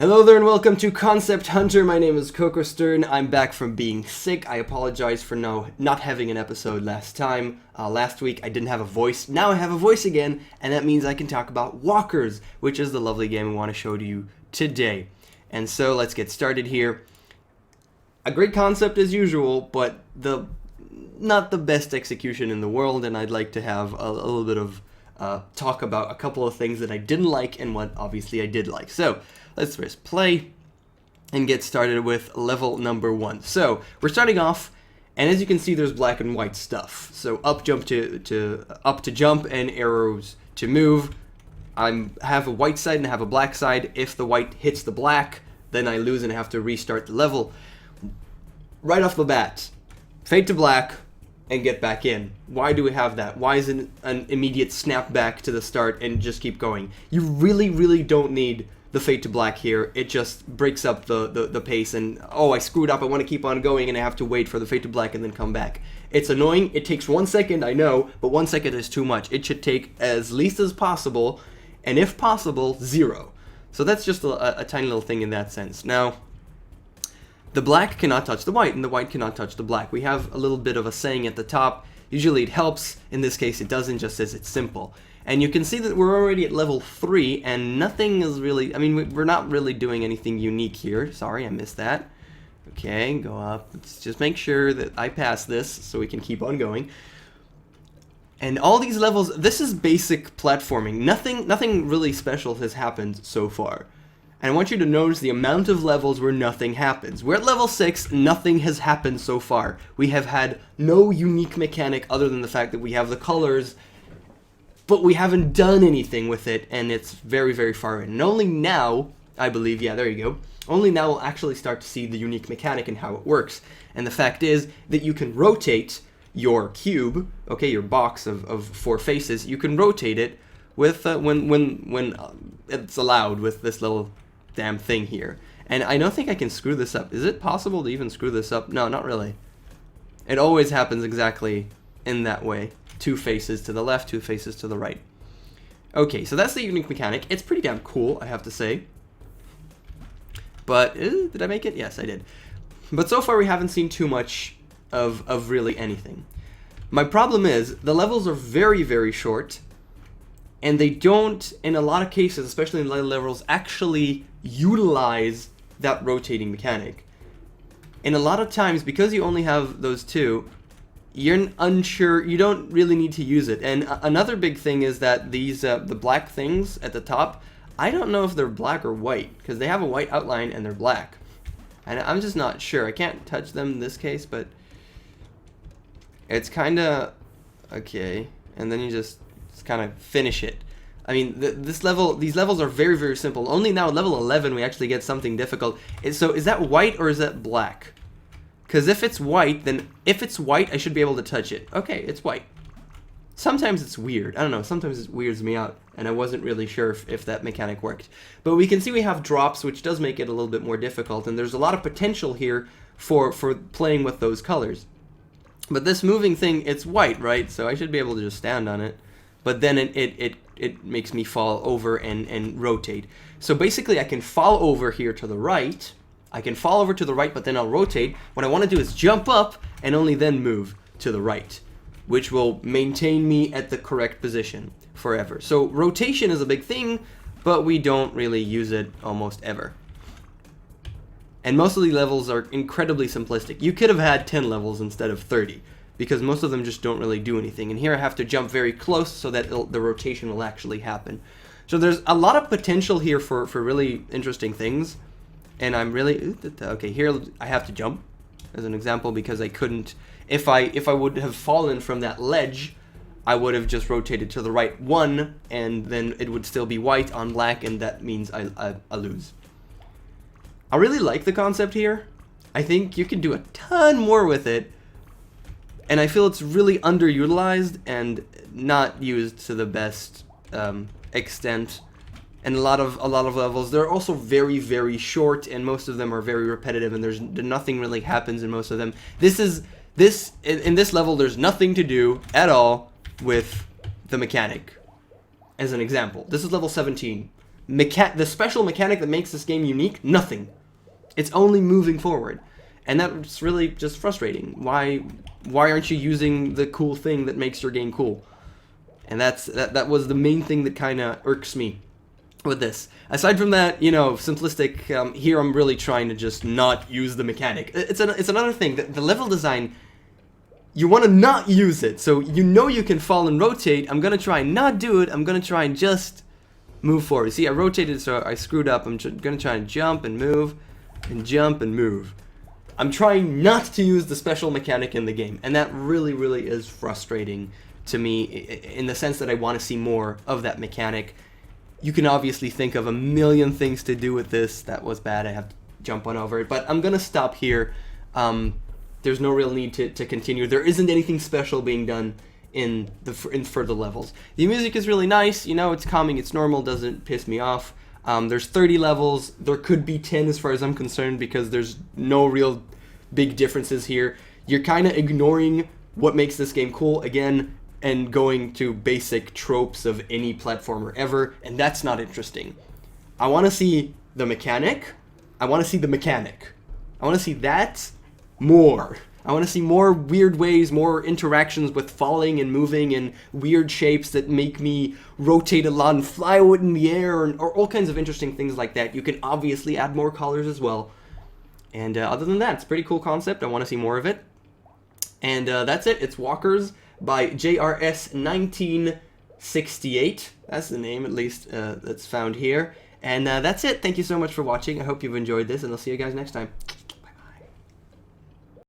Hello there and welcome to Concept Hunter. My name is KOKOStern. I'm back from being sick. I apologize for not having an episode last time. Last week I didn't have a voice. Now I have a voice again, and that means I can talk about walkers, which is the lovely game I want to show to you today. And so let's get started here. A great concept as usual, but not the best execution in the world, and I'd like to have a little bit of talk about a couple of things that I didn't like and what obviously I did like. So let's press play and get started with level number 1. So we're starting off, and as you can see, there's black and white stuff. So up jump up to jump and arrows to move. I have a white side and I have a black side. If the white hits the black, then I lose and I have to restart the level. Right off the bat, fade to black and get back in. Why do we have that? Why isn't an immediate snap back to the start and just keep going? You really don't need the fade to black here. It just breaks up the pace, and oh, I screwed up, I want to keep on going and I have to wait for the fade to black and then come back. It's annoying. It takes 1 second, I know, but 1 second is too much. It should take as least as possible, and if possible, 0. So that's just a tiny little thing in that sense. Now, the black cannot touch the white, and the white cannot touch the black. We have a little bit of a saying at the top. Usually it helps. In this case, it doesn't, just says it's simple. And you can see that we're already at level 3, and nothing is really, I mean, we're not really doing anything unique here. Sorry, I missed that. Okay, go up. Let's just make sure that I pass this so we can keep on going. And all these levels, this is basic platforming. Nothing really special has happened so far. And I want you to notice the amount of levels where nothing happens. We're at level 6, nothing has happened so far. We have had no unique mechanic other than the fact that we have the colors, but we haven't done anything with it, and it's very far in. And only now, I believe, yeah, there you go, only now we'll actually start to see the unique mechanic and how it works. And the fact is that you can rotate your cube, okay, your box of 4 faces, you can rotate it with, when it's allowed with this little damn thing here. And I don't think I can screw this up. Is it possible to even screw this up? No, not really. It always happens exactly in that way. 2 faces to the left, 2 faces to the right. Okay, so that's the unique mechanic. It's pretty damn cool, I have to say. But, did I make it? Yes, I did. But so far we haven't seen too much of really anything. My problem is, the levels are very short, and they don't, in a lot of cases, especially in later levels, actually utilize that rotating mechanic. And a lot of times, because you only have those 2, you're unsure, you don't really need to use it. And another big thing is that these, the black things at the top, I don't know if they're black or white, because they have a white outline and they're black. And I'm just not sure. I can't touch them in this case, but it's kind of, okay. And then you just kind of finish it. I mean, these levels are very simple. Only now at level 11 we actually get something difficult. So is that white or is that black? Because if it's white, then if it's white, I should be able to touch it. Okay, it's white. Sometimes it's weird. I don't know. Sometimes it weirds me out, and I wasn't really sure if that mechanic worked. But we can see we have drops, which does make it a little bit more difficult, and there's a lot of potential here for playing with those colors. But this moving thing, it's white, right? So I should be able to just stand on it. But then it makes me fall over and rotate. So basically I can fall over here to the right. I can fall over to the right, but then I'll rotate. What I want to do is jump up and only then move to the right, which will maintain me at the correct position forever. So rotation is a big thing, but we don't really use it almost ever. And most of the levels are incredibly simplistic. You could have had 10 levels instead of 30, because most of them just don't really do anything. And here I have to jump very close so that the rotation will actually happen. So there's a lot of potential here for really interesting things. And I'm really, okay, here I have to jump as an example, because I couldn't, if I would have fallen from that ledge, I would have just rotated to the right 1, and then it would still be white on black, and that means I lose. I really like the concept here. I think you can do a ton more with it, and I feel it's really underutilized and not used to the best extent. And a lot of levels, they're also very short, and most of them are very repetitive, and nothing really happens in most of them. In this level, there's nothing to do at all with the mechanic. As an example, this is level 17. the special mechanic that makes this game unique, nothing. It's only moving forward. And that's really just frustrating. Why aren't you using the cool thing that makes your game cool? And that was the main thing that kind of irks me with this. Aside from that, you know, simplistic, here I'm really trying to just not use the mechanic. It's another thing, that the level design, you want to not use it. So you know you can fall and rotate. I'm going to try and not do it. I'm going to try and just move forward. See, I rotated, so I screwed up. I'm going to try and jump and move and jump and move. I'm trying not to use the special mechanic in the game, and that really, really is frustrating to me in the sense that I want to see more of that mechanic. You can obviously think of a million things to do with this. That was bad. I have to jump on over it, but I'm going to stop here. There's no real need to continue. There isn't anything special being done in further levels. The music is really nice. You know, it's calming. It's normal. Doesn't piss me off. There's 30 levels. There could be 10 as far as I'm concerned because there's no real big differences here. You're kind of ignoring what makes this game cool again and going to basic tropes of any platformer ever, and that's not interesting. I want to see the mechanic. I want to see the mechanic. I want to see that more. I want to see more weird ways, more interactions with falling and moving and weird shapes that make me rotate a lot and fly out in the air, or all kinds of interesting things like that. You can obviously add more colors as well. And other than that, it's a pretty cool concept. I want to see more of it. And that's it. It's Walkers by JRS 1968. That's the name, at least, that's found here. And that's it. Thank you so much for watching. I hope you've enjoyed this, and I'll see you guys next time.